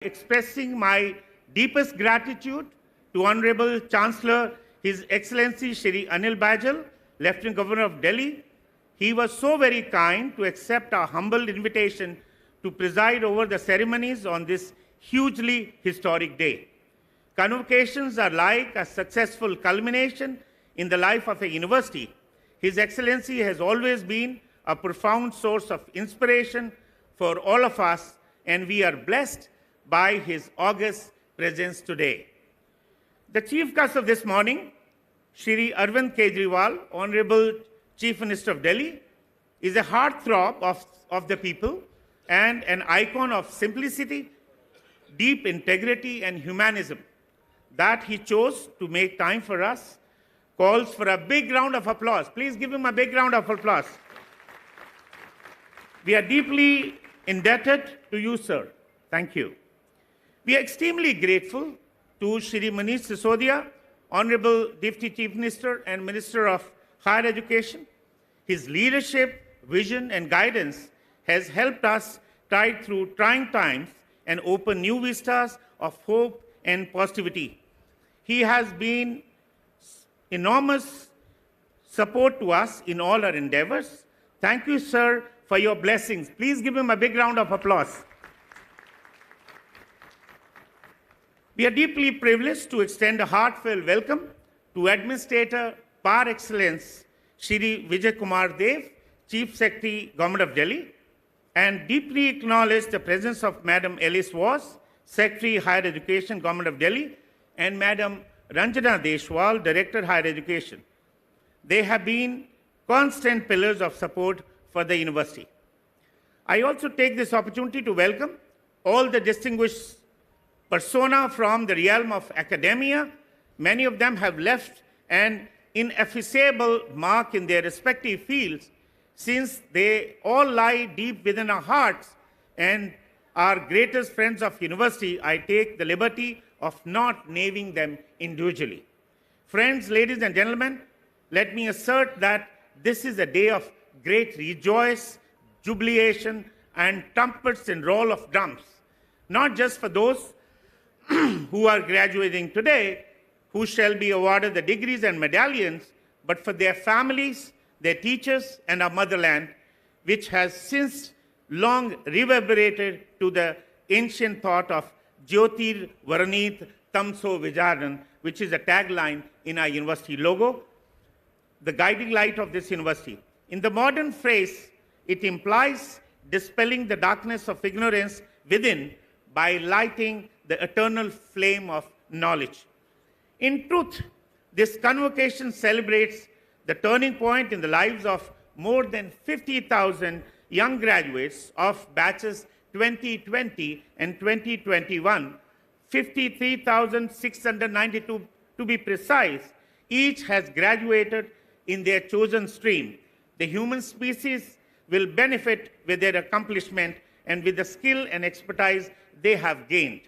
expressing my deepest gratitude to Honorable Chancellor, His Excellency Shri Anil Bajal, Lieutenant Governor of Delhi. He was so very kind to accept our humble invitation to preside over the ceremonies on this hugely historic day. Convocations are like a successful culmination in the life of a university. His Excellency has always been a profound source of inspiration for all of us, and we are blessed by his august presence today. The chief guest of this morning, Shri Arvind Kejriwal, Honorable Chief Minister of Delhi, is a heartthrob of the people and an icon of simplicity, deep integrity, and humanism. That he chose to make time for us calls for a big round of applause. Please give him a big round of applause. We are deeply indebted to you, sir. Thank you. We are extremely grateful to Shri Manish Sisodia, Honorable Deputy Chief Minister and Minister of Higher Education. His leadership, vision, and guidance has helped us tide through trying times and open new vistas of hope and positivity. He has been enormous support to us in all our endeavors. Thank you, sir, for your blessings. Please give him a big round of applause. We are deeply privileged to extend a heartfelt welcome to Administrator par excellence, Shri Vijay Kumar Dev, Chief Secretary, Government of Delhi, and deeply acknowledge the presence of Madam Alice Was, Secretary, Higher Education, Government of Delhi, and Madam Ranjana Deshwal, Director, Higher Education. They have been constant pillars of support for the university. I also take this opportunity to welcome all the distinguished persona from the realm of academia. Many of them have left an ineffaceable mark in their respective fields, since they all lie deep within our hearts and are greatest friends of university. I take the liberty of not naming them individually. Friends, ladies and gentlemen, let me assert that this is a day of great rejoice, jubilation, and trumpets and roll of drums, not just for those who are graduating today, who shall be awarded the degrees and medallions, but for their families, their teachers, and our motherland, which has since long reverberated to the ancient thought of Jyotir Varanit Tamso Vijaran, which is a tagline in our university logo, the guiding light of this university. In the modern phrase, it implies dispelling the darkness of ignorance within by lighting the eternal flame of knowledge. In truth, this convocation celebrates the turning point in the lives of more than 50,000 young graduates of batches 2020 and 2021, 53,692 to be precise. Each has graduated in their chosen stream. The human species will benefit with their accomplishment and with the skill and expertise they have gained.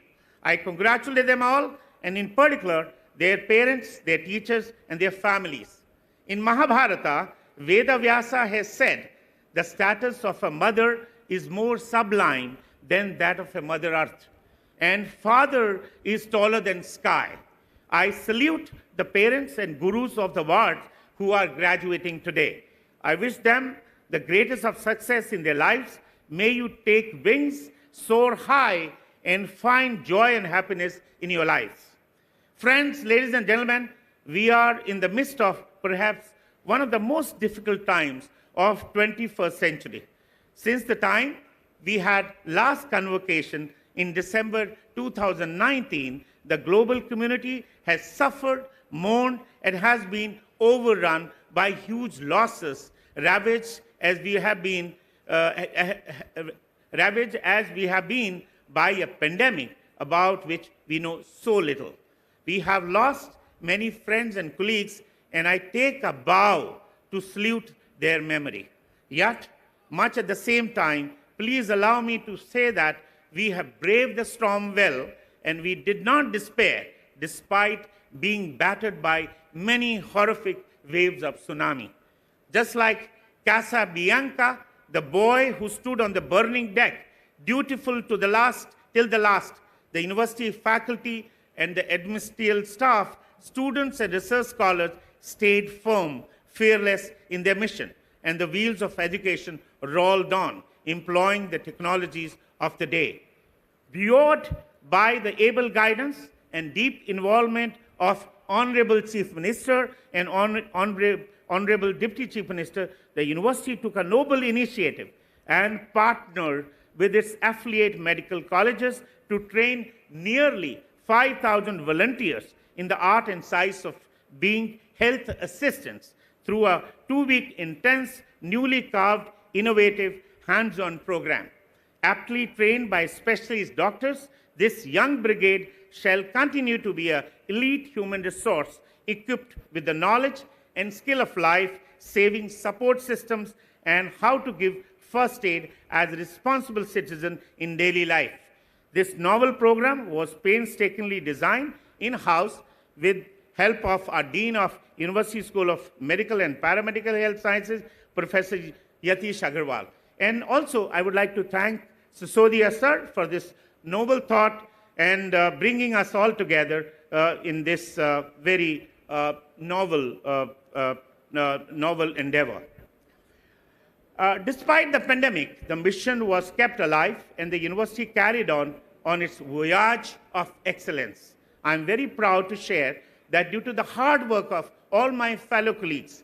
I congratulate them all, and in particular, their parents, their teachers, and their families. In Mahabharata, Veda Vyasa has said, the status of a mother is more sublime than that of a mother earth, and father is taller than sky. I salute the parents and gurus of the world who are graduating today. I wish them the greatest of success in their lives. May you take wings, soar high, and find joy and happiness in your lives. Friends, ladies and gentlemen, we are in the midst of perhaps one of the most difficult times of 21st century. Since the time we had last convocation in December 2019, the global community has suffered, mourned, and has been overrun by huge losses, ravaged as we have been by a pandemic about which we know so little. We have lost many friends and colleagues, and I take a bow to salute their memory. Yet, much at the same time, please allow me to say that we have braved the storm well, and we did not despair despite being battered by many horrific waves of tsunami. Just like Casabianca, the boy who stood on the burning deck, dutiful to the last, till the last, The university faculty and the administrative staff, students and research scholars stayed firm, fearless in their mission, and the wheels of education rolled on, employing the technologies of the day. Buoyed by the able guidance and deep involvement of Honorable Chief Minister and Honorable Deputy Chief Minister, the university took a noble initiative and partnered with its affiliate medical colleges to train nearly 5,000 volunteers in the art and science of being health assistants through a 2-week intense, newly carved, innovative, hands-on program. Aptly trained by specialist doctors, this young brigade shall continue to be an elite human resource equipped with the knowledge and skill of life-saving support systems and how to give first aid as a responsible citizen in daily life. This novel program was painstakingly designed in-house with help of our Dean of University School of Medical and Paramedical Health Sciences, Professor Yatish Agarwal. And also, I would like to thank Sisodia sir for this noble thought and bringing us all together in this very novel endeavor. Despite the pandemic, the mission was kept alive and the university carried on its voyage of excellence. I am very proud to share that due to the hard work of all my fellow colleagues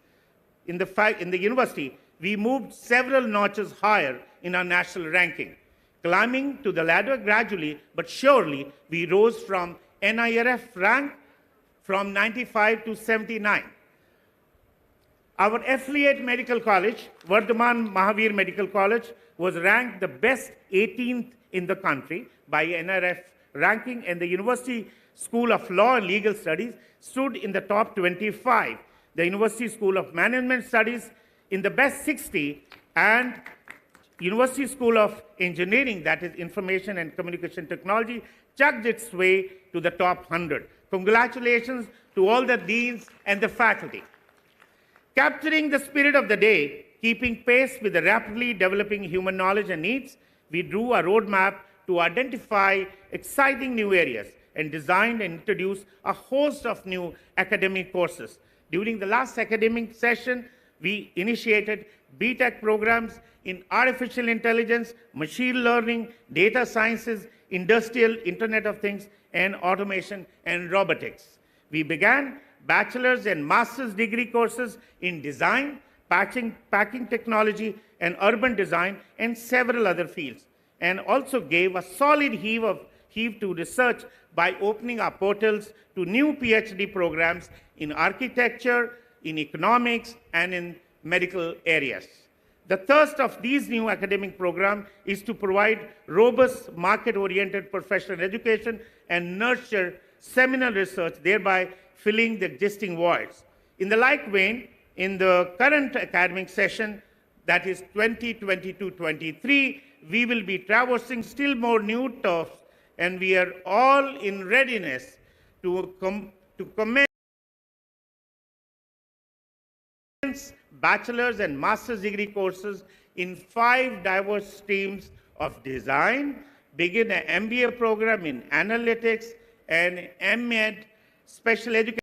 in the university, we moved several notches higher in our national ranking. Climbing to the ladder gradually but surely, we rose from NIRF rank from 95 to 79. Our affiliate medical college, Vardhaman Mahavir Medical College, was ranked the best 18th in the country by NRF ranking, and the University School of Law and Legal Studies stood in the top 25. The University School of Management Studies in the best 60, and University School of Engineering, that is Information and Communication Technology, chugged its way to the top 100. Congratulations to all the deans and the faculty. Capturing the spirit of the day, keeping pace with the rapidly developing human knowledge and needs, we drew a roadmap to identify exciting new areas and designed and introduced a host of new academic courses. During the last academic session, we initiated BTech programs in artificial intelligence, machine learning, data sciences, industrial Internet of Things, and automation and robotics. We began bachelor's and master's degree courses in design, packing technology, and urban design, and several other fields, and also gave a solid heave to research by opening our portals to new PhD programs in architecture, in economics, and in medical areas. The thirst of these new academic programs is to provide robust, market-oriented professional education and nurture seminal research, thereby filling the existing voids. In the like vein, in the current academic session, that is 2022-23, we will be traversing still more new turfs, and we are all in readiness to commence bachelor's and master's degree courses in 5 diverse streams of design, begin an MBA program in analytics, and MEd special education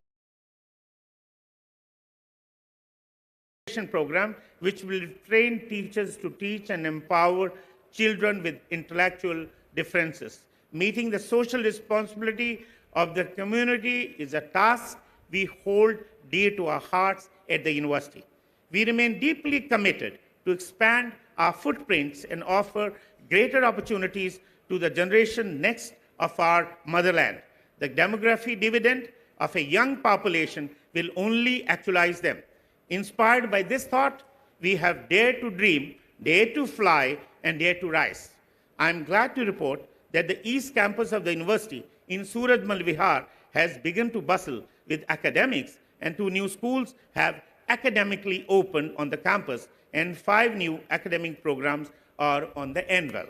program, which will train teachers to teach and empower children with intellectual differences. Meeting the social responsibility of the community is a task we hold dear to our hearts at the university. We remain deeply committed to expand our footprints and offer greater opportunities to the generation next of our motherland. The demographic dividend of a young population will only actualize them. Inspired by this thought, we have dared to dream, dared to fly, and dared to rise. I am glad to report that the East Campus of the university in Surajmal Vihar has begun to bustle with academics, and 2 new schools have academically opened on the campus, and 5 new academic programs are on the anvil.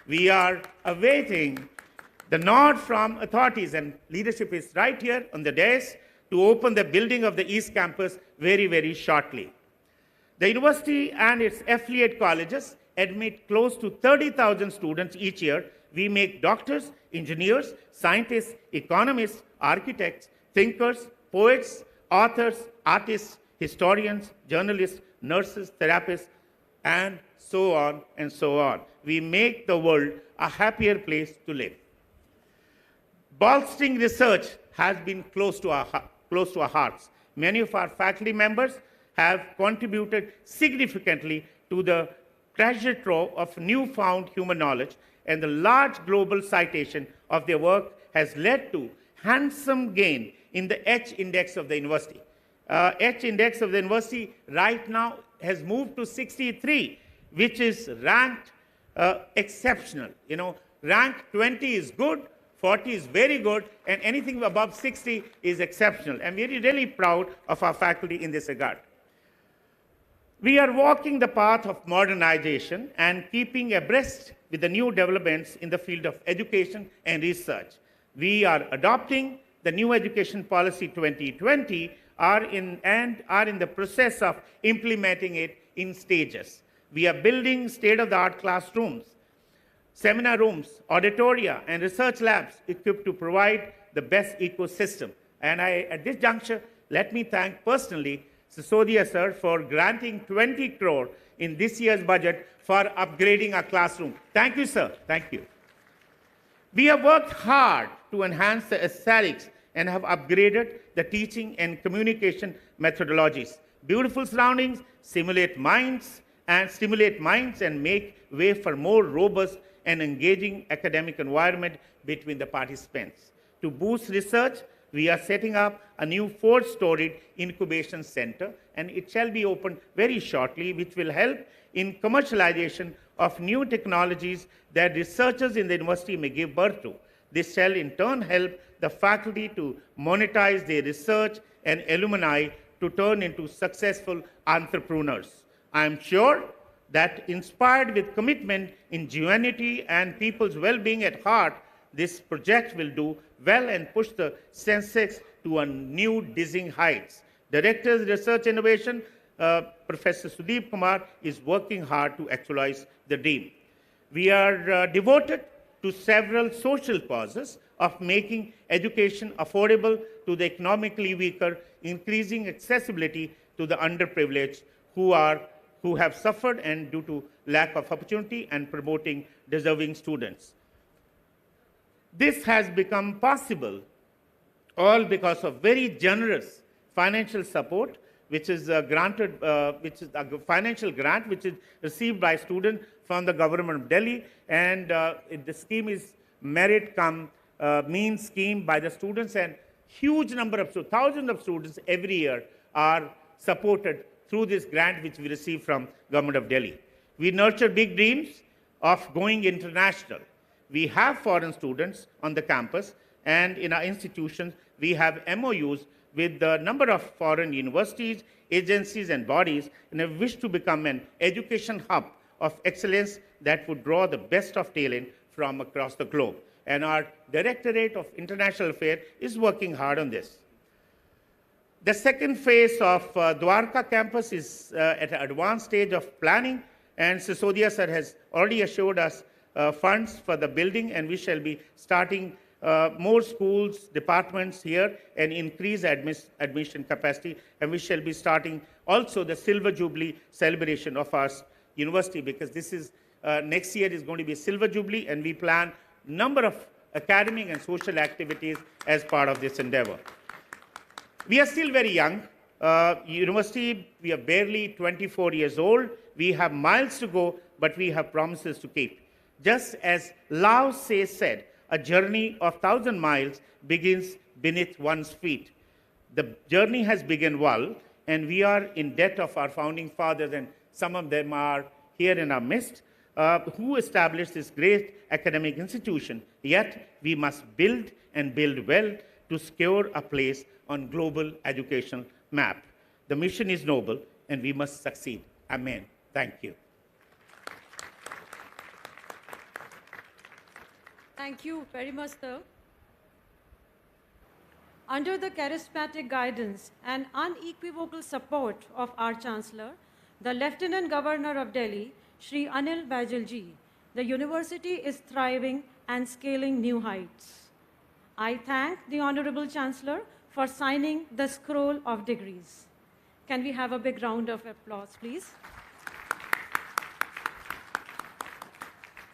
We are awaiting the nod from authorities, and leadership is right here on the dais to open the building of the East Campus very, very shortly. The university and its affiliate colleges admit close to 30,000 students each year. We make doctors, engineers, scientists, economists, architects, thinkers, poets, authors, artists, historians, journalists, nurses, therapists, and so on and so on. We make the world a happier place to live. Bolstering research has been close to our hearts. Many of our faculty members have contributed significantly to the treasure trove of newfound human knowledge, and the large global citation of their work has led to handsome gain in the H index of the university. H index of the university right now has moved to 63, which is ranked exceptional. You know, rank 20 is good, 40 is very good, and anything above 60 is exceptional. And we're really proud of our faculty in this regard. We are walking the path of modernization and keeping abreast with the new developments in the field of education and research. We are adopting the new education policy 2020 are in the process of implementing it in stages. We are building state-of-the-art classrooms, seminar rooms, auditoria, and research labs equipped to provide the best ecosystem. And at this juncture, let me thank personally Sisodia sir for granting 20 crore in this year's budget for upgrading our classroom. Thank you, sir. Thank you. We have worked hard to enhance the aesthetics and have upgraded the teaching and communication methodologies. Beautiful surroundings stimulate minds and make way for more robust and engaging academic environment between the participants. To boost research, we are setting up a new 4-storied incubation center, and it shall be opened very shortly, which will help in commercialization of new technologies that researchers in the university may give birth to. This shall in turn help the faculty to monetize their research and alumni to turn into successful entrepreneurs. I am sure that inspired with commitment, ingenuity, and people's well-being at heart, this project will do well and push the Sensex to a new dizzying heights. Director's Research Innovation, Professor Sudeep Kumar, is working hard to actualize the dream. We are devoted to several social causes of making education affordable to the economically weaker, increasing accessibility to the underprivileged who have suffered and due to lack of opportunity, and promoting deserving students. This has become possible all because of very generous financial support, which is granted, which is a financial grant which is received by students from the government of Delhi, and the scheme is merit come means scheme by the students, and huge number of thousands of students every year are supported through this grant which we receive from government of Delhi. We nurture big dreams of going international. We have foreign students on the campus, and in our institutions, we have MOUs with a number of foreign universities, agencies, and bodies, and we wish to become an education hub of excellence that would draw the best of talent from across the globe. And our Directorate of International Affairs is working hard on this. The second phase of Dwarka campus is at an advanced stage of planning, and Sisodia sir has already assured us funds for the building, and we shall be starting more schools, departments here, and increase admission capacity. And we shall be starting also the Silver Jubilee celebration of our university, because this is next year is going to be Silver Jubilee, and we plan number of academic and social activities as part of this endeavor. We are still very young. University, we are barely 24 years old. We have miles to go, but we have promises to keep. Just as Lao Tse said, a journey of 1,000 miles begins beneath one's feet. The journey has begun well, and we are in debt of our founding fathers, and some of them are here in our midst, who established this great academic institution. Yet, we must build and build well to secure a place on global educational map. The mission is noble, and we must succeed. Amen. Thank you. Thank you very much, sir. Under the charismatic guidance and unequivocal support of our Chancellor, the Lieutenant Governor of Delhi, Shri Anil Baijalji, the university is thriving and scaling new heights. I thank the Honorable Chancellor for signing the scroll of degrees. Can we have a big round of applause, please?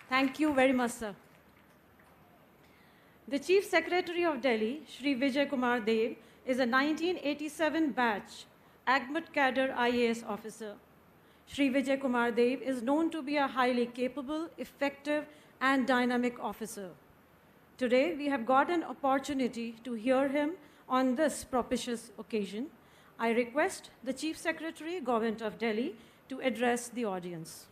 Thank you very much, sir. The Chief Secretary of Delhi, Shri Vijay Kumar Dev, is a 1987 batch AGMAT cadre IAS officer. Shri Vijay Kumar Dev is known to be a highly capable, effective, and dynamic officer. Today, we have got an opportunity to hear him on this propitious occasion. I request the Chief Secretary, Govt of Delhi, to address the audience.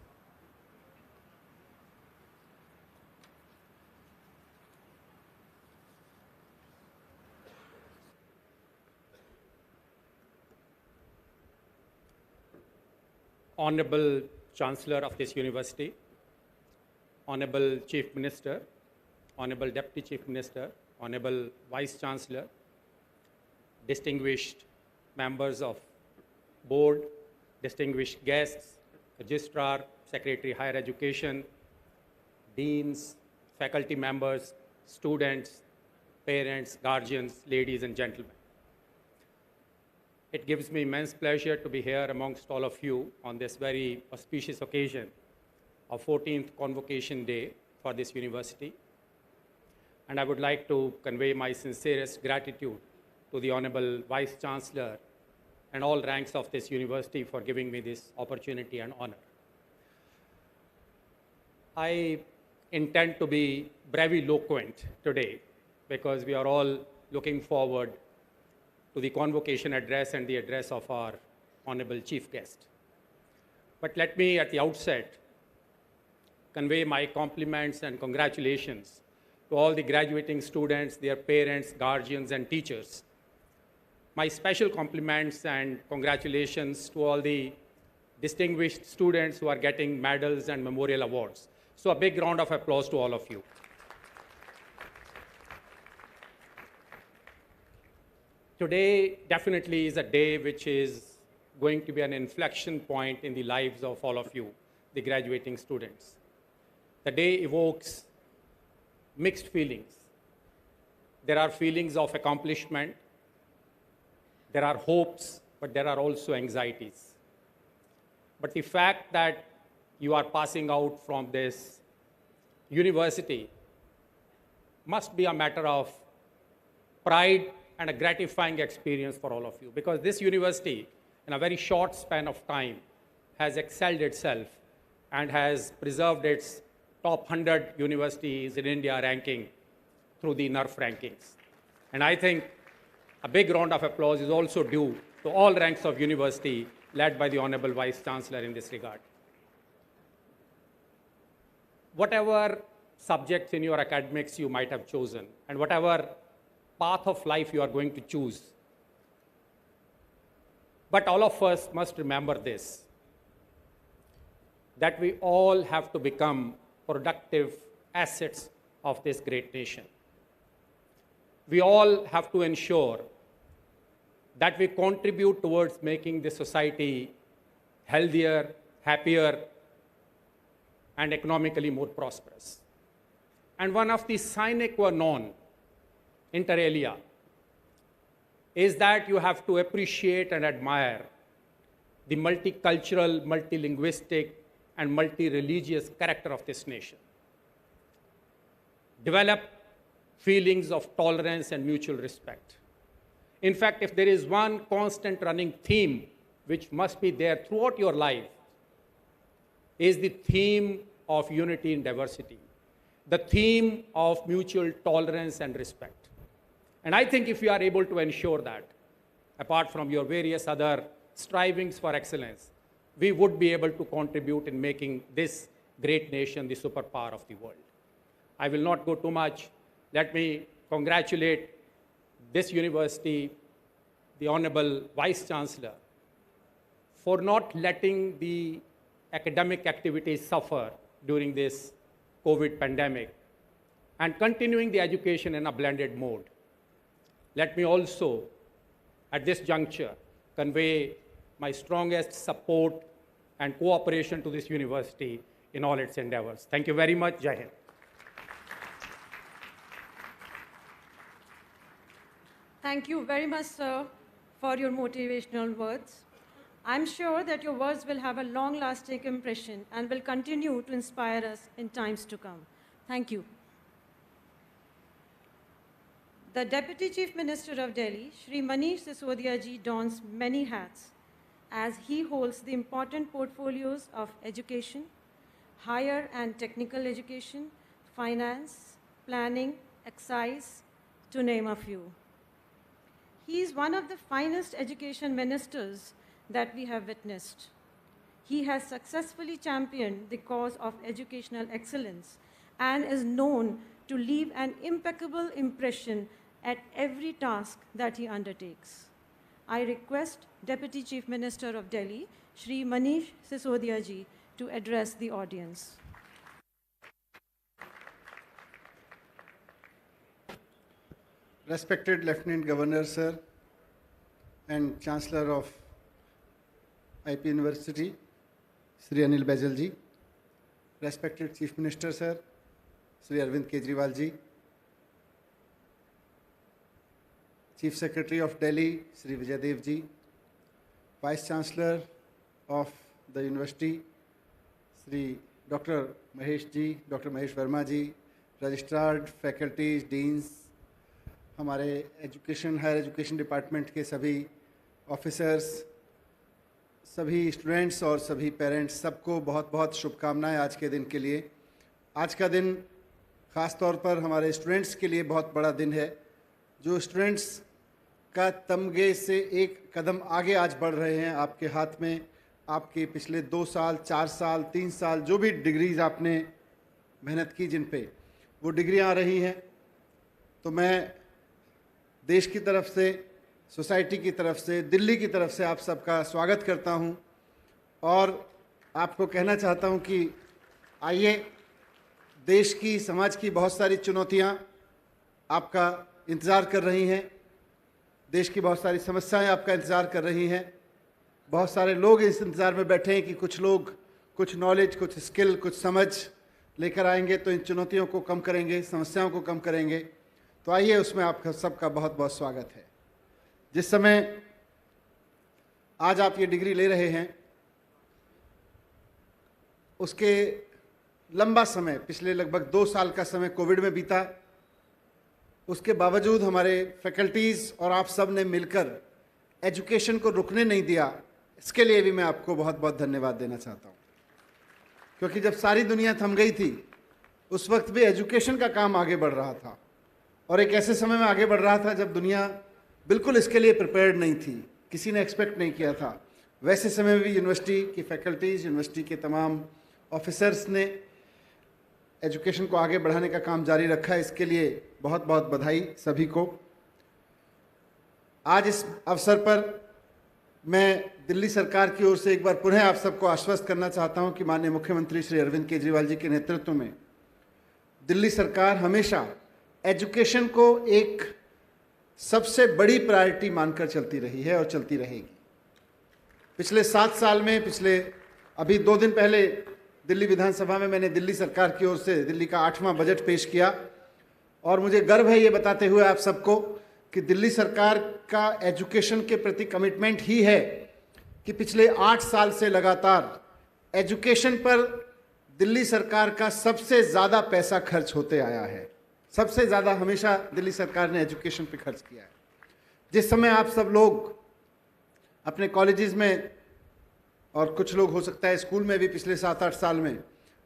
Honorable Chancellor of this university, Honorable Chief Minister, Honorable Deputy Chief Minister, Honorable Vice Chancellor, distinguished members of board, distinguished guests, registrar, Secretary Higher Education, deans, faculty members, students, parents, guardians, ladies and gentlemen. It gives me immense pleasure to be here amongst all of you on this very auspicious occasion of 14th Convocation Day for this university. And I would like to convey my sincerest gratitude to the Honorable Vice Chancellor and all ranks of this university for giving me this opportunity and honor. I intend to be breviloquent today because we are all looking forward to the convocation address and the address of our Honorable Chief Guest. But let me at the outset convey my compliments and congratulations to all the graduating students, their parents, guardians, and teachers. My special compliments and congratulations to all the distinguished students who are getting medals and memorial awards. So a big round of applause to all of you. Today definitely is a day which is going to be an inflection point in the lives of all of you, the graduating students. The day evokes mixed feelings. There are feelings of accomplishment, there are hopes, but there are also anxieties. But the fact that you are passing out from this university must be a matter of pride and a gratifying experience for all of you, because this university, in a very short span of time, has excelled itself and has preserved its top 100 universities in India ranking through the NERF rankings. And I think a big round of applause is also due to all ranks of university led by the Honorable Vice Chancellor in this regard. Whatever subjects in your academics you might have chosen, and whatever path of life you are going to choose, but all of us must remember this, that we all have to become productive assets of this great nation. We all have to ensure that we contribute towards making this society healthier, happier, and economically more prosperous. And one of the sine qua non, inter alia, is that you have to appreciate and admire the multicultural, multilinguistic, and multi-religious character of this nation. Develop feelings of tolerance and mutual respect. In fact, if there is one constant running theme which must be there throughout your life, is the theme of unity in diversity, the theme of mutual tolerance and respect. And I think if you are able to ensure that, apart from your various other strivings for excellence, we would be able to contribute in making this great nation the superpower of the world. I will not go too much. Let me congratulate this university, the Honorable Vice Chancellor, for not letting the academic activities suffer during this COVID pandemic and continuing the education in a blended mode. Let me also, at this juncture, convey my strongest support and cooperation to this university in all its endeavors. Thank you very much. Jai Hind. Thank you very much, sir, for your motivational words. I'm sure that your words will have a long-lasting impression and will continue to inspire us in times to come. Thank you. The Deputy Chief Minister of Delhi, Shri Manish Sisodia ji, dons many hats as he holds the important portfolios of education, higher and technical education, finance, planning, excise, to name a few. He is one of the finest education ministers that we have witnessed. He has successfully championed the cause of educational excellence and is known to leave an impeccable impression at every task that he undertakes. I request Deputy Chief Minister of Delhi, Shri Manish Sisodia ji, to address the audience. Respected Lieutenant Governor, sir, and Chancellor of IP University, Sri Anil Baijal ji, respected Chief Minister, sir, Sri Arvind Kejriwal ji, Chief Secretary of Delhi, Sri Vijay Dev ji, Vice Chancellor of the University, Sri Dr. Mahesh ji, Dr. Mahesh Verma ji, Registrar, Faculties, Deans, हमारे education higher education department के सभी officers, सभी students और सभी parents, सबको बहुत बहुत शुभकामनाएं आज के दिन के लिए। आज का दिन ख़ास तौर पर हमारे स्टूडेंट्स के लिए बहुत बड़ा दिन है, जो स्टूडेंट्स का तमगे से एक कदम आगे आज बढ़ रहे हैं। आपके हाथ में आपके पिछले 2 साल, 4 साल, 3 साल जो भी डिग्रीज़ आपने मेहनत की, जिन पे वो डिग्रियां आ रही हैं, तो मैं देश की तरफ से, सोसाइटी की तरफ से, दिल्ली की तरफ से आप सबका स्वागत करता हूं और आपको कहना चाहता हूं कि आइए, देश की, समाज की बहुत सारी चुनौतियां आपका इंतज़ार कर रही हैं, देश की बहुत सारी समस्याएं आपका इंतज़ार कर रही हैं। बहुत सारे लोग इस इंतज़ार में बैठे हैं कि कुछ लोग कुछ नॉलेज, कुछ स्किल, कुछ समझ लेकर आएंगे तो इन चुनौतियों को कम करेंगे, समस्याओं को कम करेंगे। तो आइए, उसमें आपका सबका बहुत बहुत स्वागत है। जिस समय आज आप ये डिग्री ले रहे हैं, उसके लंबा समय, पिछले लगभग 2 साल का समय कोविड में बीता। उसके बावजूद हमारे फैकल्टीज़ और आप सब ने मिलकर एजुकेशन को रुकने नहीं दिया। इसके लिए भी मैं आपको बहुत बहुत धन्यवाद देना चाहता हूँ, क्योंकि जब सारी दुनिया थम गई थी, उस वक्त भी एजुकेशन का काम आगे बढ़ रहा था और एक ऐसे समय में आगे बढ़ रहा था जब दुनिया बिल्कुल इसके लिए प्रिपेयर्ड नहीं थी, किसी ने एक्सपेक्ट नहीं किया था। वैसे समय में भी यूनिवर्सिटी की फैकल्टीज़, यूनिवर्सिटी के तमाम ऑफिसर्स ने एजुकेशन को आगे बढ़ाने का काम जारी रखा है। इसके लिए बहुत बहुत बधाई सभी को। आज इस अवसर पर मैं दिल्ली सरकार की ओर से एक बार पुनः आप सबको आश्वस्त करना चाहता हूं कि माननीय मुख्यमंत्री श्री अरविंद केजरीवाल जी के नेतृत्व में दिल्ली सरकार हमेशा एजुकेशन को एक सबसे बड़ी प्रायोरिटी मानकर चलती रही है और चलती रहेगी। पिछले 7 साल में, अभी 2 दिन पहले दिल्ली विधानसभा में मैंने दिल्ली सरकार की ओर से दिल्ली का 8वां बजट पेश किया और मुझे गर्व है ये बताते हुए आप सबको कि दिल्ली सरकार का एजुकेशन के प्रति कमिटमेंट ही है कि पिछले 8 साल से लगातार एजुकेशन पर दिल्ली सरकार का सबसे ज़्यादा पैसा खर्च होते आया है। सबसे ज़्यादा हमेशा दिल्ली सरकार ने एजुकेशन पे खर्च किया है। जिस समय आप सब लोग अपने कॉलेजेस में और कुछ लोग हो सकता है स्कूल में भी पिछले 7-8 साल में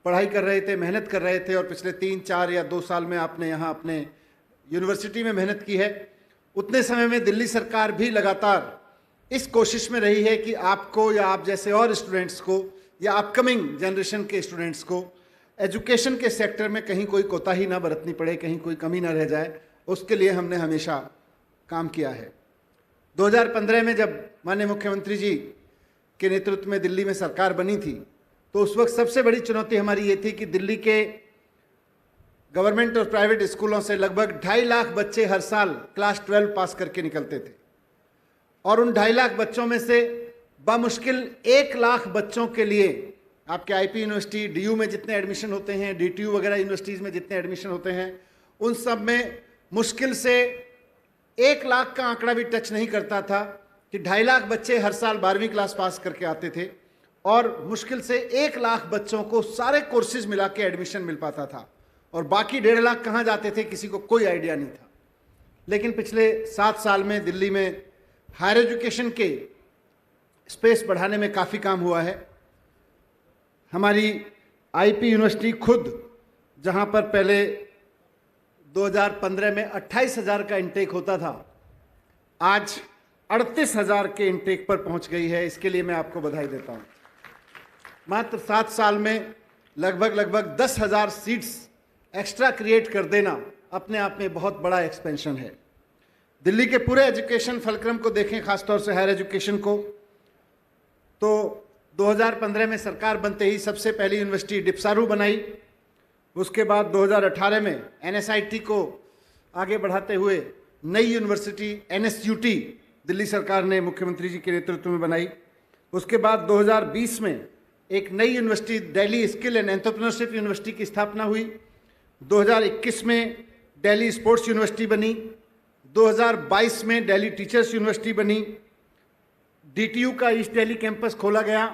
पढ़ाई कर रहे थे, मेहनत कर रहे थे और पिछले 3-4 या 2 साल में आपने यहाँ अपने यूनिवर्सिटी में मेहनत की है, उतने समय में दिल्ली सरकार भी लगातार इस कोशिश में रही है कि आपको या आप जैसे और स्टूडेंट्स को या अपकमिंग जनरेशन के स्टूडेंट्स को एजुकेशन के सेक्टर में कहीं कोई कोताही ना बरतनी पड़े, कहीं कोई कमी ना रह जाए। उसके लिए हमने हमेशा काम किया है। 2015 में जब माननीय मुख्यमंत्री जी के नेतृत्व में दिल्ली में सरकार बनी थी, तो उस वक्त सबसे बड़ी चुनौती हमारी ये थी कि दिल्ली के गवर्नमेंट और प्राइवेट स्कूलों से लगभग 2.5 लाख बच्चे हर साल क्लास 12 पास करके निकलते थे और उन 2.5 लाख बच्चों में से बामुश्किल 1 लाख बच्चों के लिए आपके आईपी यूनिवर्सिटी, डीयू में जितने एडमिशन होते हैं, डीटीयू वगैरह यूनिवर्सिटीज़ में जितने एडमिशन होते हैं, उन सब में मुश्किल से 1 लाख का आंकड़ा भी टच नहीं करता था कि 2.5 लाख बच्चे हर साल 12वीं क्लास पास करके आते थे और मुश्किल से 1 लाख बच्चों को सारे कोर्सेज मिला के एडमिशन मिल पाता था और बाकी 1.5 लाख कहाँ जाते थे किसी को कोई आइडिया नहीं था। लेकिन पिछले 7 साल में दिल्ली में हायर एजुकेशन के स्पेस बढ़ाने में काफ़ी काम हुआ है। हमारी आईपी यूनिवर्सिटी खुद, जहाँ पर पहले 2015 में 28,000 का इंटेक होता था, आज 38,000 के इंटेक पर पहुँच गई है। इसके लिए मैं आपको बधाई देता हूँ। मात्र 7 साल में लगभग 10,000 सीट्स एक्स्ट्रा क्रिएट कर देना अपने आप में बहुत बड़ा एक्सपेंशन है। दिल्ली के पूरे एजुकेशन फलक्रम को देखें, खासतौर से हायर एजुकेशन को, तो 2015 में सरकार बनते ही सबसे पहली यूनिवर्सिटी डिप्सारू बनाई। उसके बाद 2018 में एनएसआईटी को आगे बढ़ाते हुए नई यूनिवर्सिटी एनएसयूटी दिल्ली सरकार ने मुख्यमंत्री जी के नेतृत्व में बनाई। उसके बाद 2020 में एक नई university Delhi skill and entrepreneurship university की स्थापना हुई। 2021 में दिल्ली स्पोर्ट्स यूनिवर्सिटी बनी। 2022 में दिल्ली टीचर्स यूनिवर्सिटी बनी। डीटीयू का ईस्ट दिल्ली कैंपस खोला गया।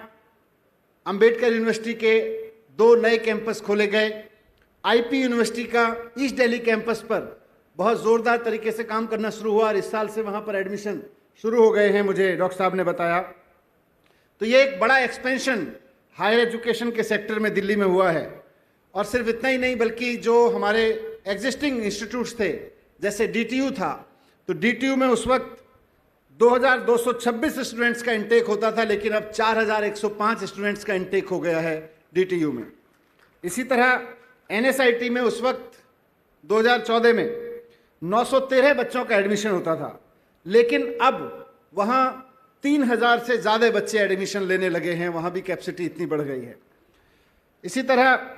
अंबेडकर यूनिवर्सिटी के 2 नए कैंपस खोले गए। आईपी यूनिवर्सिटी का ईस्ट दिल्ली कैंपस पर बहुत ज़ोरदार तरीके से काम करना शुरू हुआ और इस साल से वहाँ पर एडमिशन शुरू हो गए हैं, मुझे डॉक्टर साहब ने बताया। तो ये एक बड़ा एक्सपेंशन हायर एजुकेशन के सेक्टर में दिल्ली में हुआ है। और सिर्फ इतना ही नहीं, बल्कि जो हमारे एग्जिस्टिंग इंस्टीट्यूट्स थे, जैसे डीटीयू था, तो डीटीयू में उस वक्त 2,226 स्टूडेंट्स का इंटेक होता था, लेकिन अब 4,105 स्टूडेंट्स का इंटेक हो गया है डीटीयू में। इसी तरह एनएसआईटी में उस वक्त 2014 में 913 बच्चों का एडमिशन होता था, लेकिन अब वहाँ 3,000 से ज़्यादा बच्चे एडमिशन लेने लगे हैं। वहाँ भी कैपेसिटी इतनी बढ़ गई है। इसी तरह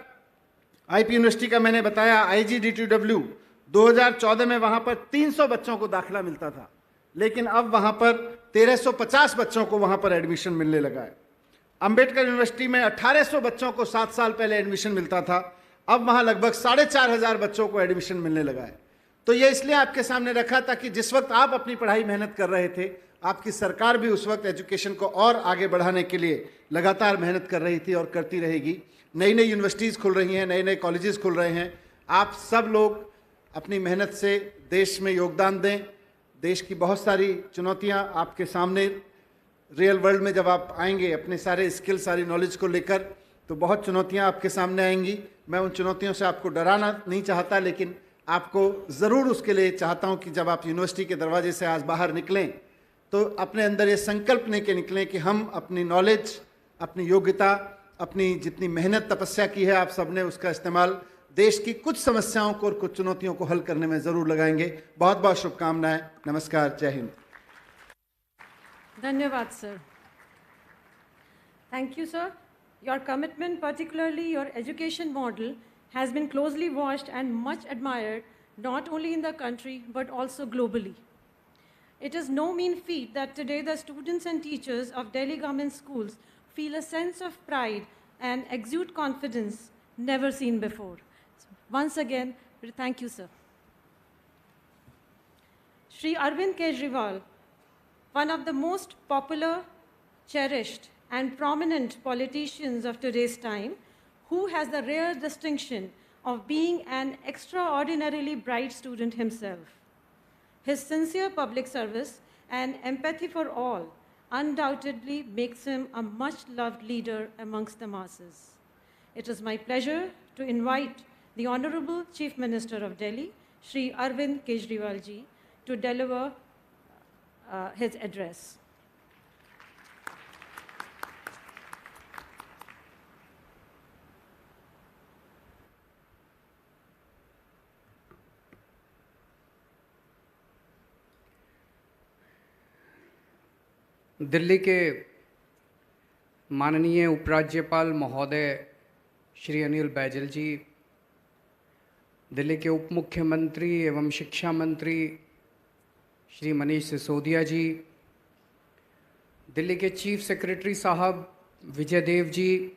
आईपी यूनिवर्सिटी का मैंने बताया, आईजीडीटीडब्ल्यू 2014 में वहाँ पर 300 बच्चों को दाखिला मिलता था, लेकिन अब वहाँ पर 1350 बच्चों को वहाँ पर एडमिशन मिलने लगा है। अंबेडकर यूनिवर्सिटी में 1800 बच्चों को 7 साल पहले एडमिशन मिलता था, अब वहाँ लगभग 4,500 बच्चों को एडमिशन मिलने लगा है। तो ये इसलिए आपके सामने रखा था कि जिस वक्त आप अपनी पढ़ाई मेहनत कर रहे थे, आपकी सरकार भी उस वक्त एजुकेशन को और आगे बढ़ाने के लिए लगातार मेहनत कर रही थी और करती रहेगी। नई नई यूनिवर्सिटीज़ खुल रही हैं, नए नए कॉलेजेस खुल रहे हैं। आप सब लोग अपनी मेहनत से देश में योगदान दें। देश की बहुत सारी चुनौतियां आपके सामने, रियल वर्ल्ड में जब आप आएंगे अपने सारे स्किल, सारी नॉलेज को लेकर, तो बहुत चुनौतियां आपके सामने आएंगी। मैं उन चुनौतियों से आपको डराना नहीं चाहता, लेकिन आपको ज़रूर उसके लिए चाहता हूं कि जब आप यूनिवर्सिटी के दरवाजे से आज बाहर निकलें तो अपने अंदर ये संकल्प लेके निकलें कि हम अपनी नॉलेज, अपनी योग्यता, अपनी जितनी मेहनत तपस्या की है आप सबने, उसका इस्तेमाल देश की कुछ समस्याओं को और कुछ चुनौतियों को हल करने में ज़रूर लगाएंगे। बहुत बहुत शुभकामनाएं। नमस्कार, जय हिंद। धन्यवाद sir. Thank you, sir. Your commitment, particularly your education model, has been closely watched and much admired, not only in the country, but also globally. It is no mean feat that today the students and teachers of Delhi government schools feel a sense of pride and exude confidence never seen before. Once again, thank you, sir. Shri Arvind Kejriwal, one of the most popular, cherished, and prominent politicians of today's time, who has the rare distinction of being an extraordinarily bright student himself. His sincere public service and empathy for all undoubtedly makes him a much-loved leader amongst the masses. It is my pleasure to invite the Honorable Chief Minister of Delhi, Shri Arvind Kejriwal ji, to deliver his address. Delhi के माननीय उपराज्यपाल महोदय श्री अनिल बैजल जी, दिल्ली के उप मुख्यमंत्री एवं शिक्षा मंत्री श्री मनीष सिसोदिया जी, दिल्ली के चीफ सेक्रेटरी साहब विजय देव जी,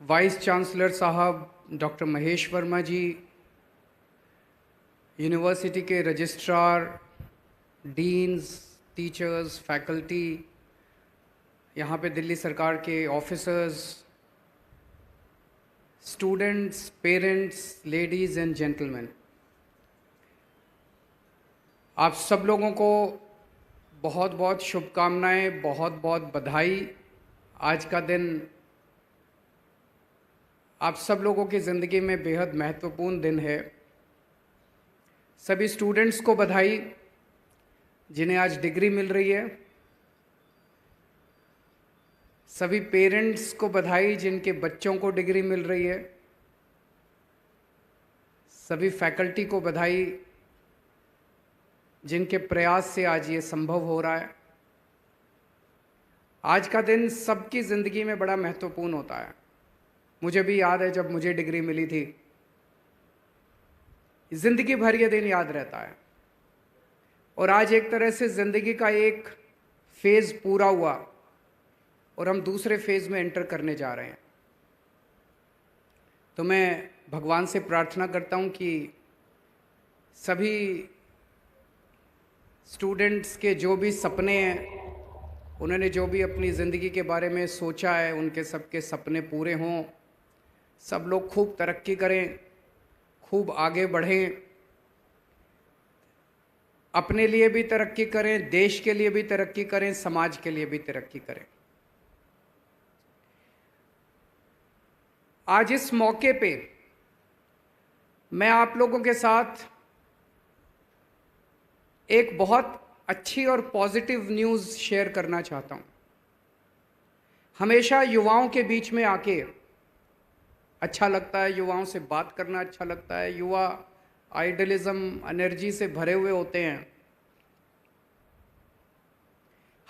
वाइस चांसलर साहब डॉक्टर महेश वर्मा जी, यूनिवर्सिटी के रजिस्ट्रार, डीन्स, टीचर्स, फैकल्टी, यहाँ पे दिल्ली सरकार के officers, students, parents, ladies and gentleman, आप सब लोगों को बहुत बहुत शुभकामनाएं, बहुत बहुत बधाई। आज का दिन आप सब लोगों की ज़िंदगी में बेहद महत्वपूर्ण दिन है। सभी स्टूडेंट्स को बधाई जिन्हें आज डिग्री मिल रही है। सभी पेरेंट्स को बधाई जिनके बच्चों को डिग्री मिल रही है। सभी फैकल्टी को बधाई जिनके प्रयास से आज ये संभव हो रहा है। आज का दिन सबकी ज़िंदगी में बड़ा महत्वपूर्ण होता है। मुझे भी याद है जब मुझे डिग्री मिली थी, ज़िंदगी भर ये दिन याद रहता है। और आज एक तरह से ज़िंदगी का एक फेज़ पूरा हुआ और हम दूसरे फेज़ में एंटर करने जा रहे हैं। तो मैं भगवान से प्रार्थना करता हूँ कि सभी स्टूडेंट्स के जो भी सपने हैं, उन्होंने जो भी अपनी ज़िंदगी के बारे में सोचा है, उनके सबके सपने पूरे हों। सब लोग खूब तरक्की करें, खूब आगे बढ़ें, अपने लिए भी तरक्की करें, देश के लिए भी तरक्की करें, समाज के लिए भी तरक्की करें। आज इस मौके पे मैं आप लोगों के साथ एक बहुत अच्छी और पॉजिटिव न्यूज़ शेयर करना चाहता हूँ। हमेशा युवाओं के बीच में आके अच्छा लगता है, युवाओं से बात करना अच्छा लगता है। युवा आइडियलिज्म, एनर्जी से भरे हुए होते हैं।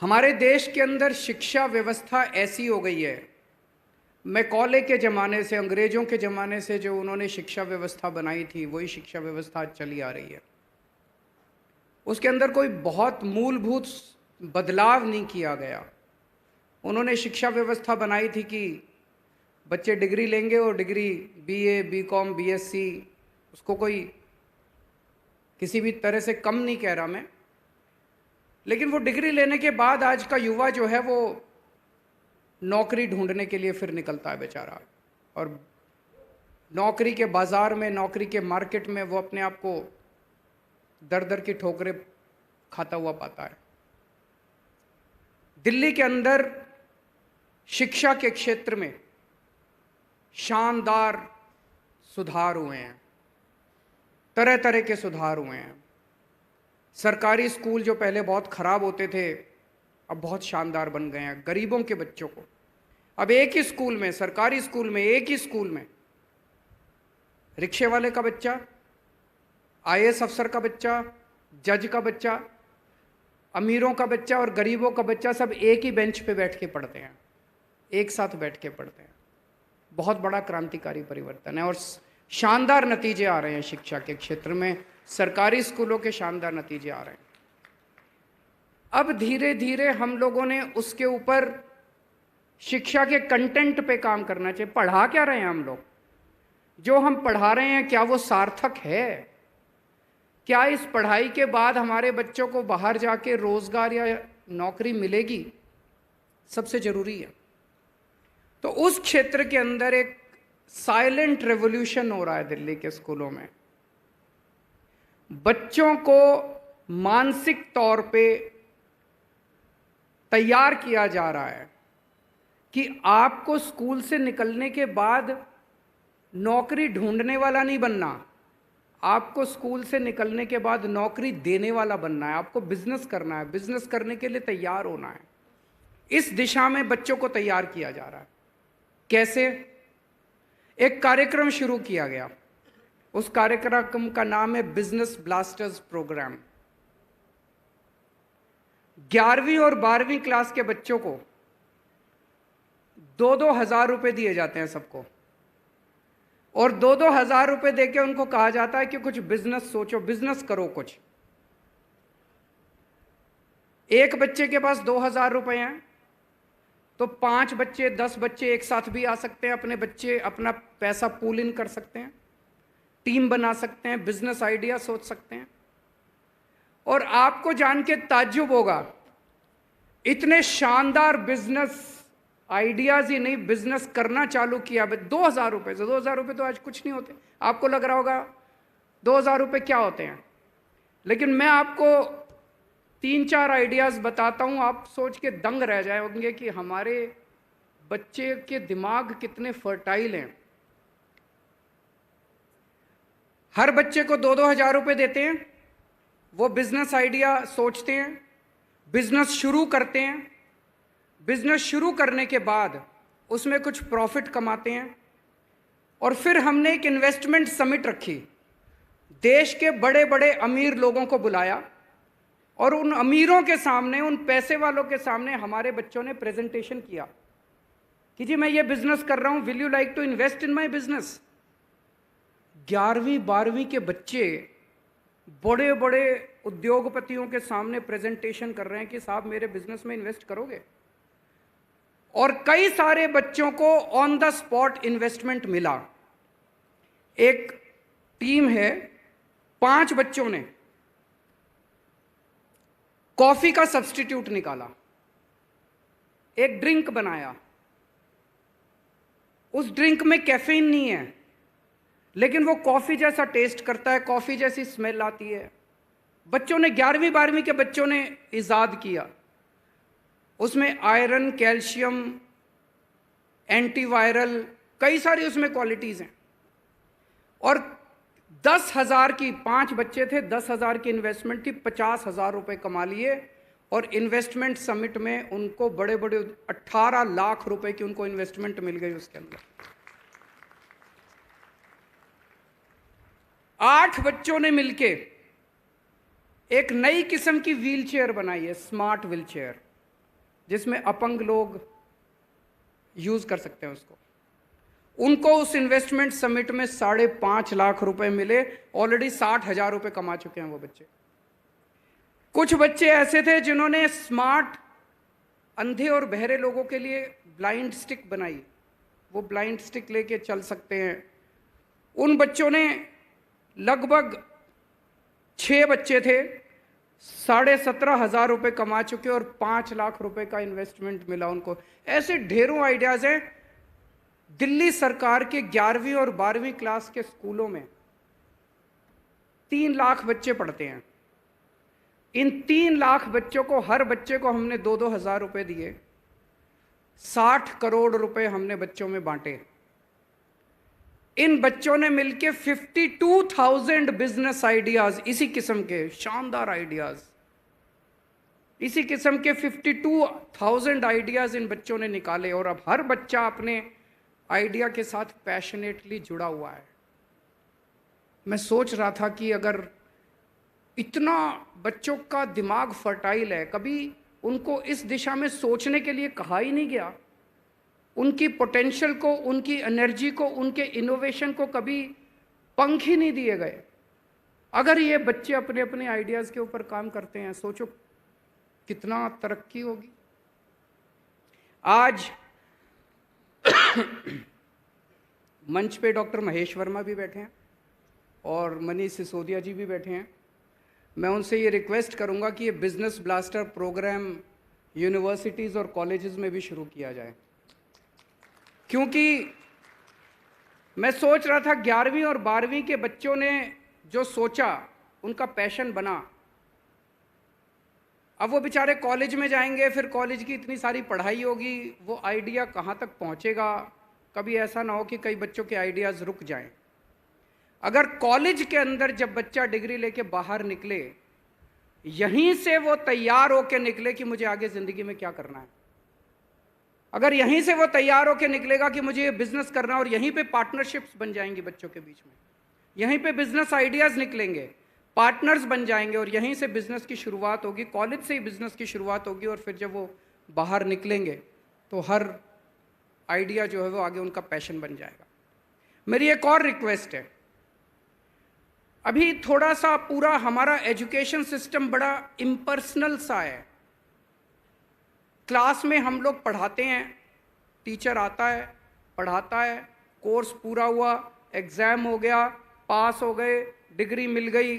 हमारे देश के अंदर शिक्षा व्यवस्था ऐसी हो गई है, मैकॉले के ज़माने से, अंग्रेज़ों के ज़माने से जो उन्होंने शिक्षा व्यवस्था बनाई थी, वही शिक्षा व्यवस्था चली आ रही है। उसके अंदर कोई बहुत मूलभूत बदलाव नहीं किया गया। उन्होंने शिक्षा व्यवस्था बनाई थी कि बच्चे डिग्री लेंगे और डिग्री बीए, बीकॉम, बीएससी, उसको कोई किसी भी तरह से कम नहीं कह रहा मैं, लेकिन वो डिग्री लेने के बाद आज का युवा जो है वो नौकरी ढूंढने के लिए फिर निकलता है बेचारा, और नौकरी के बाज़ार में, नौकरी के मार्केट में वो अपने आप को दर दर की ठोकरें खाता हुआ पाता है। दिल्ली के अंदर शिक्षा के क्षेत्र में शानदार सुधार हुए हैं, तरह तरह के सुधार हुए हैं। सरकारी स्कूल जो पहले बहुत ख़राब होते थे, अब बहुत शानदार बन गए हैं। गरीबों के बच्चों को अब एक ही स्कूल में, सरकारी स्कूल में, एक ही स्कूल में रिक्शे वाले का बच्चा, आईएएस अफसर का बच्चा, जज का बच्चा, अमीरों का बच्चा और गरीबों का बच्चा सब एक ही बेंच पे बैठ के पढ़ते हैं, एक साथ बैठ के पढ़ते हैं। बहुत बड़ा क्रांतिकारी परिवर्तन है और शानदार नतीजे आ रहे हैं शिक्षा के क्षेत्र में। सरकारी स्कूलों के शानदार नतीजे आ रहे हैं। अब धीरे धीरे हम लोगों ने उसके ऊपर शिक्षा के कंटेंट पे काम करना चाहिए। पढ़ा क्या रहे हैं हम लोग? जो हम पढ़ा रहे हैं क्या वो सार्थक है? क्या इस पढ़ाई के बाद हमारे बच्चों को बाहर जाके रोजगार या नौकरी मिलेगी? सबसे जरूरी है। तो उस क्षेत्र के अंदर एक साइलेंट रेवोल्यूशन हो रहा है दिल्ली के स्कूलों में। बच्चों को मानसिक तौर पे तैयार किया जा रहा है कि आपको स्कूल से निकलने के बाद नौकरी ढूंढने वाला नहीं बनना, आपको स्कूल से निकलने के बाद नौकरी देने वाला बनना है। आपको बिजनेस करना है, बिजनेस करने के लिए तैयार होना है। इस दिशा में बच्चों को तैयार किया जा रहा है। कैसे? एक कार्यक्रम शुरू किया गया, उस कार्यक्रम का नाम है बिजनेस ब्लास्टर्स प्रोग्राम। 11वीं और 12वीं क्लास के बच्चों को 2-2 हज़ार रुपए दिए जाते हैं सबको, और 2-2 हज़ार रुपए देके उनको कहा जाता है कि कुछ बिजनेस सोचो, बिजनेस करो कुछ। एक बच्चे के पास 2,000 रुपए हैं तो 5 बच्चे, 10 बच्चे एक साथ भी आ सकते हैं, अपने बच्चे अपना पैसा पूल इन कर सकते हैं। टीम बना सकते हैं, बिजनेस आइडिया सोच सकते हैं। और आपको जान के ताज्जुब होगा, इतने शानदार बिजनेस आइडियाज ही नहीं, बिजनेस करना चालू किया 2000 रुपए से। 2000 रुपए तो आज कुछ नहीं होते। आपको लग रहा होगा 2000 रुपए क्या होते हैं, लेकिन मैं आपको 3-4 आइडियाज बताता हूं, आप सोच के दंग रह जाएंगे कि हमारे बच्चे के दिमाग कितने फर्टाइल हैं। हर बच्चे को 2-2 हजार रुपए देते हैं, वो बिजनेस आइडिया सोचते हैं, बिजनेस शुरू करते हैं। बिजनेस शुरू करने के बाद उसमें कुछ प्रॉफिट कमाते हैं, और फिर हमने एक इन्वेस्टमेंट समिट रखी। देश के बड़े बड़े अमीर लोगों को बुलाया, और उन अमीरों के सामने, उन पैसे वालों के सामने हमारे बच्चों ने प्रेजेंटेशन किया कि जी मैं ये बिजनेस कर रहा हूं, will you like to invest in my business. 11वीं 12वीं के बच्चे बड़े बड़े उद्योगपतियों के सामने प्रेजेंटेशन कर रहे हैं कि साहब मेरे बिजनेस में इन्वेस्ट करोगे। और कई सारे बच्चों को ऑन द स्पॉट इन्वेस्टमेंट मिला। एक टीम है, 5 बच्चों ने कॉफी का सब्स्टिट्यूट निकाला, एक ड्रिंक बनाया। उस ड्रिंक में कैफीन नहीं है, लेकिन वो कॉफी जैसा टेस्ट करता है, कॉफी जैसी स्मेल आती है। बच्चों ने 11वीं 12वीं के बच्चों ने इजाद किया। उसमें आयरन, कैल्शियम, एंटीवायरल, कई सारी उसमें क्वालिटीज हैं। और 10,000 की, 5 बच्चे थे, 10,000 की इन्वेस्टमेंट थी, 50,000 रुपए कमा लिए। और इन्वेस्टमेंट समिट में उनको बड़े बड़े 18 लाख रुपए की उनको इन्वेस्टमेंट मिल गई उसके अंदर। 8 बच्चों ने मिलके एक नई किस्म की व्हील चेयर बनाई है, स्मार्ट व्हील चेयर, जिसमें अपंग लोग यूज कर सकते हैं उसको। उनको उस इन्वेस्टमेंट समिट में 5.5 लाख रुपए मिले। ऑलरेडी 60,000 रुपए कमा चुके हैं वो बच्चे। कुछ बच्चे ऐसे थे जिन्होंने स्मार्ट अंधे और बहरे लोगों के लिए ब्लाइंड स्टिक बनाई, वो ब्लाइंड स्टिक लेके चल सकते हैं। उन बच्चों ने लगभग 6 बच्चे थे, 17,500 रुपए कमा चुके और 5 लाख रुपए का इन्वेस्टमेंट मिला उनको। ऐसे ढेरों आइडियाज हैं। दिल्ली सरकार के 11वीं और 12वीं क्लास के स्कूलों में 3 लाख बच्चे पढ़ते हैं। इन 3 लाख बच्चों को, हर बच्चे को हमने 2-2 हजार रुपए दिए। 60 करोड़ रुपए हमने बच्चों में बांटे। इन बच्चों ने मिलके 52,000 बिजनेस आइडियाज, इसी किस्म के शानदार आइडियाज, इसी किस्म के 52,000 आइडियाज इन बच्चों ने निकाले। और अब हर बच्चा अपने आइडिया के साथ पैशनेटली जुड़ा हुआ है। मैं सोच रहा था कि अगर इतना बच्चों का दिमाग फर्टाइल है, कभी उनको इस दिशा में सोचने के लिए कहा ही नहीं गया। उनकी पोटेंशियल को, उनकी एनर्जी को, उनके इनोवेशन को कभी पंख ही नहीं दिए गए। अगर ये बच्चे अपने अपने आइडियाज के ऊपर काम करते हैं, सोचो कितना तरक्की होगी। आज मंच पे डॉक्टर महेश वर्मा भी बैठे हैं और मनीष सिसोदिया जी भी बैठे हैं। मैं उनसे ये रिक्वेस्ट करूंगा कि ये बिजनेस ब्लास्टर प्रोग्राम यूनिवर्सिटीज़ और कॉलेजेस में भी शुरू किया जाए, क्योंकि मैं सोच रहा था 11वीं और 12वीं के बच्चों ने जो सोचा, उनका पैशन बना। अब वो बेचारे कॉलेज में जाएंगे, फिर कॉलेज की इतनी सारी पढ़ाई होगी, वो आइडिया कहाँ तक पहुँचेगा। कभी ऐसा ना हो कि कई बच्चों के आइडियाज़ रुक जाएं। अगर कॉलेज के अंदर जब बच्चा डिग्री लेके बाहर निकले, यहीं से वो तैयार होके निकले कि मुझे आगे ज़िंदगी में क्या करना है। अगर यहीं से वो तैयार होके निकलेगा कि मुझे ये बिजनेस करना है, और यहीं पे पार्टनरशिप्स बन जाएंगी बच्चों के बीच में, यहीं पे बिजनेस आइडियाज़ निकलेंगे, पार्टनर्स बन जाएंगे, और यहीं से बिजनेस की शुरुआत होगी। कॉलेज से ही बिजनेस की शुरुआत होगी, और फिर जब वो बाहर निकलेंगे तो हर आइडिया जो है वो आगे उनका पैशन बन जाएगा। मेरी एक और रिक्वेस्ट है, अभी थोड़ा सा पूरा हमारा एजुकेशन सिस्टम बड़ा इम्पर्सनल सा है। क्लास में हम लोग पढ़ाते हैं, टीचर आता है, पढ़ाता है, कोर्स पूरा हुआ, एग्ज़ाम हो गया, पास हो गए, डिग्री मिल गई।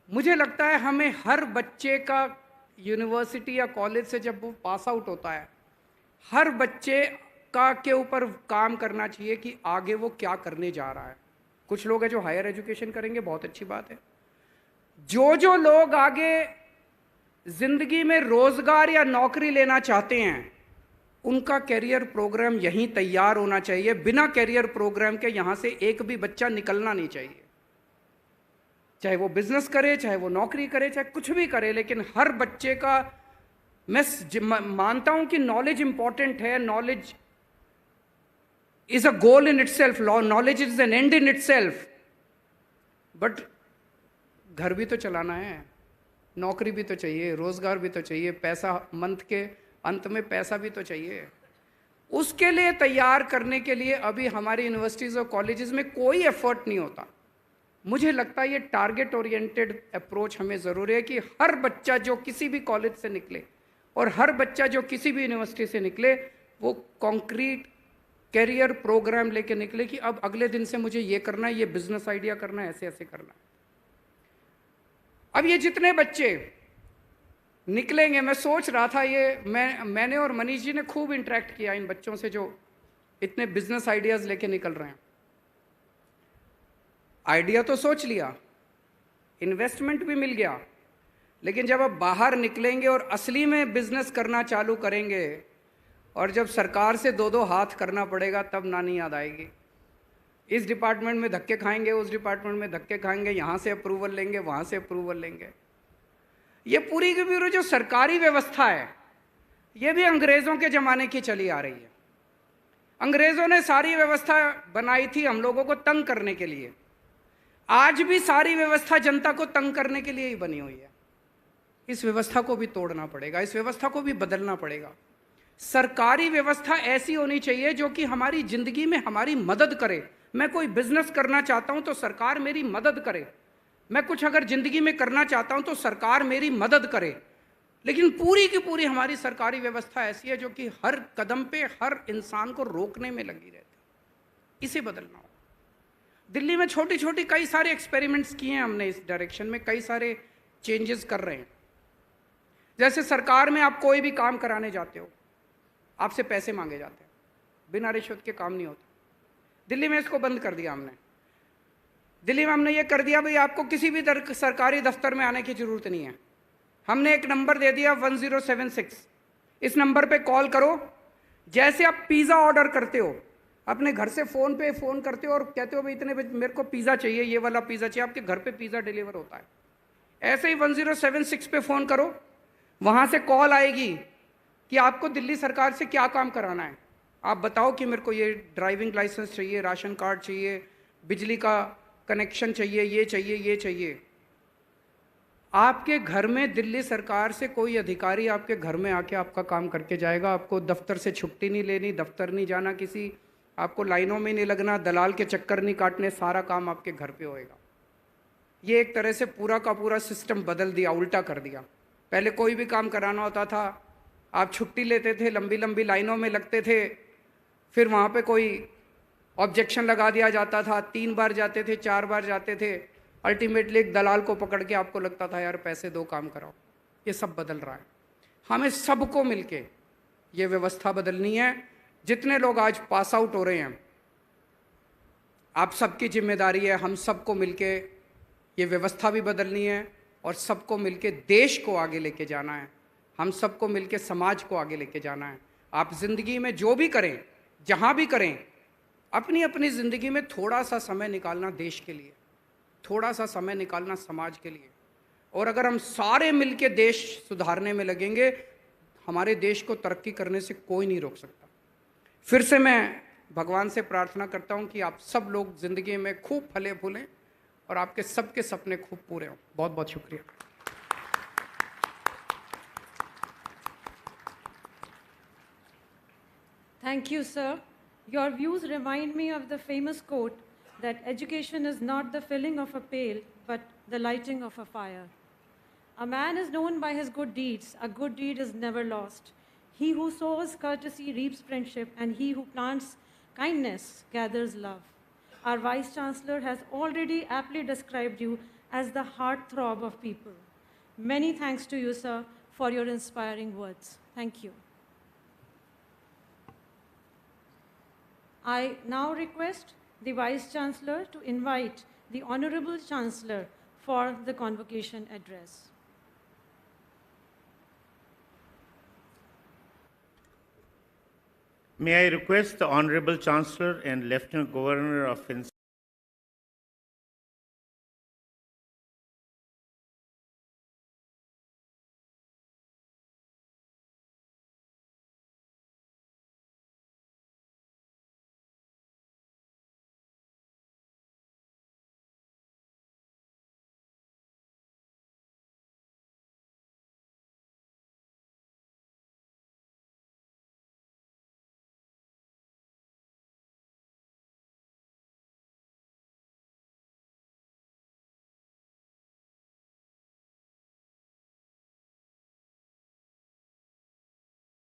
मुझे लगता है हमें हर बच्चे का यूनिवर्सिटी या कॉलेज से जब वो पास आउट होता है, हर बच्चे का के ऊपर काम करना चाहिए कि आगे वो क्या करने जा रहा है। कुछ लोग हैं जो हायर एजुकेशन करेंगे, बहुत अच्छी बात है। जो लोग आगे जिंदगी में रोजगार या नौकरी लेना चाहते हैं, उनका कैरियर प्रोग्राम यहीं तैयार होना चाहिए। बिना कैरियर प्रोग्राम के यहां से एक भी बच्चा निकलना नहीं चाहिए। चाहे वो बिजनेस करे, चाहे वो नौकरी करे, चाहे कुछ भी करे, लेकिन हर बच्चे का, मैं मानता हूं कि नॉलेज इंपॉर्टेंट है, knowledge is a goal in itself, knowledge is an and in itself, but घर भी तो चलाना है, नौकरी भी तो चाहिए, रोजगार भी तो चाहिए, पैसा, मंथ के अंत में पैसा भी तो चाहिए। उसके लिए तैयार करने के लिए अभी हमारी यूनिवर्सिटीज और कॉलेजेस में कोई एफर्ट नहीं होता। मुझे लगता है ये टारगेट ओरिएंटेड अप्रोच हमें ज़रूरी है कि हर बच्चा जो किसी भी कॉलेज से निकले और हर बच्चा जो किसी भी यूनिवर्सिटी से निकले, वो कॉन्क्रीट कैरियर प्रोग्राम लेके निकले कि अब अगले दिन से मुझे ये करना है, ये बिजनेस आइडिया करना है, ऐसे ऐसे करना है। अब ये जितने बच्चे निकलेंगे, मैं सोच रहा था, ये मैंने और मनीष जी ने खूब इंटरेक्ट किया इन बच्चों से जो इतने बिजनेस आइडियाज लेके निकल रहे हैं। आइडिया तो सोच लिया, इन्वेस्टमेंट भी मिल गया, लेकिन जब आप बाहर निकलेंगे और असली में बिजनेस करना चालू करेंगे और जब सरकार से दो दो हाथ करना पड़ेगा, तब नानी याद आएगी। इस डिपार्टमेंट में धक्के खाएंगे, उस डिपार्टमेंट में धक्के खाएंगे, यहाँ से अप्रूवल लेंगे, वहाँ से अप्रूवल लेंगे। ये पूरी की पूरी जो सरकारी व्यवस्था है, ये भी अंग्रेज़ों के ज़माने की चली आ रही है। अंग्रेज़ों ने सारी व्यवस्था बनाई थी हम लोगों को तंग करने के लिए। आज भी सारी व्यवस्था जनता को तंग करने के लिए ही बनी हुई है। इस व्यवस्था को भी तोड़ना पड़ेगा, इस व्यवस्था को भी बदलना पड़ेगा। सरकारी व्यवस्था ऐसी होनी चाहिए जो कि हमारी जिंदगी में हमारी मदद करे। मैं कोई बिजनेस करना चाहता हूं तो सरकार मेरी मदद करे, मैं कुछ अगर जिंदगी में करना चाहता हूं तो सरकार मेरी मदद करे। लेकिन पूरी की पूरी हमारी सरकारी व्यवस्था ऐसी है जो कि हर कदम पे हर इंसान को रोकने में लगी रहती। इसे बदलना होगा। दिल्ली में छोटी छोटी कई सारे एक्सपेरिमेंट्स किए हैं हमने, इस डायरेक्शन में कई सारे चेंजेस कर रहे हैं। जैसे सरकार में आप कोई भी काम कराने जाते हो, आपसे पैसे मांगे जाते हैं, बिना रिश्वत के काम नहीं होता। दिल्ली में इसको बंद कर दिया हमने। दिल्ली में हमने ये कर दिया, भाई आपको किसी भी सरकारी दफ्तर में आने की जरूरत नहीं है। हमने एक नंबर दे दिया 1076, इस नंबर पे कॉल करो। जैसे आप पिज़्ज़ा ऑर्डर करते हो, अपने घर से फ़ोन पे फ़ोन करते हो और कहते हो भाई इतने मेरे को पिज़्ज़ा चाहिए, ये वाला पिज़्ज़ा चाहिए, आपके घर पे पिज़्ज़ा डिलीवर होता है। ऐसे ही 1076 पे फ़ोन करो, वहाँ से कॉल आएगी कि आपको दिल्ली सरकार से क्या काम कराना है। आप बताओ कि मेरे को ये ड्राइविंग लाइसेंस चाहिए, राशन कार्ड चाहिए, बिजली का कनेक्शन चाहिए, ये चाहिए, ये चाहिए। आपके घर में दिल्ली सरकार से कोई अधिकारी आपके घर में आके आपका काम करके जाएगा। आपको दफ्तर से छुट्टी नहीं लेनी, दफ्तर नहीं जाना किसी, आपको लाइनों में नहीं लगना, दलाल के चक्कर नहीं काटने, सारा काम आपके घर पे होएगा। ये एक तरह से पूरा का पूरा सिस्टम बदल दिया, उल्टा कर दिया। पहले कोई भी काम कराना होता था, आप छुट्टी लेते थे, लंबी लंबी लाइनों में लगते थे, फिर वहाँ पे कोई ऑब्जेक्शन लगा दिया जाता था, 3 बार जाते थे, 4 बार जाते थे, अल्टीमेटली एक दलाल को पकड़ के आपको लगता था यार पैसे दो, काम कराओ। ये सब बदल रहा है। हमें सबको मिलके ये व्यवस्था बदलनी है। जितने लोग आज पास आउट हो रहे हैं, आप सबकी जिम्मेदारी है, हम सबको मिलके ये व्यवस्था भी बदलनी है और सबको मिलके देश को आगे लेके जाना है। हम सबको मिलके समाज को आगे लेके जाना है। आप जिंदगी में जो भी करें, जहाँ भी करें, अपनी अपनी ज़िंदगी में थोड़ा सा समय निकालना देश के लिए, थोड़ा सा समय निकालना समाज के लिए। और अगर हम सारे मिलके देश सुधारने में लगेंगे, हमारे देश को तरक्की करने से कोई नहीं रोक सकता। फिर से मैं भगवान से प्रार्थना करता हूँ कि आप सब लोग ज़िंदगी में खूब फले फूलें और आपके सबके सपने खूब पूरे हों। बहुत बहुत शुक्रिया। Thank you, sir. Your views remind me of the famous quote that education is not the filling of a pail, but the lighting of a fire. A man is known by his good deeds. A good deed is never lost. He who sows courtesy reaps friendship, and he who plants kindness gathers love. Our Vice Chancellor has already aptly described you as the heartthrob of people. Many thanks to you, sir, for your inspiring words. Thank you. I now request the Vice Chancellor to invite the Honorable Chancellor for the convocation address. May I request the Honorable Chancellor and Lieutenant Governor of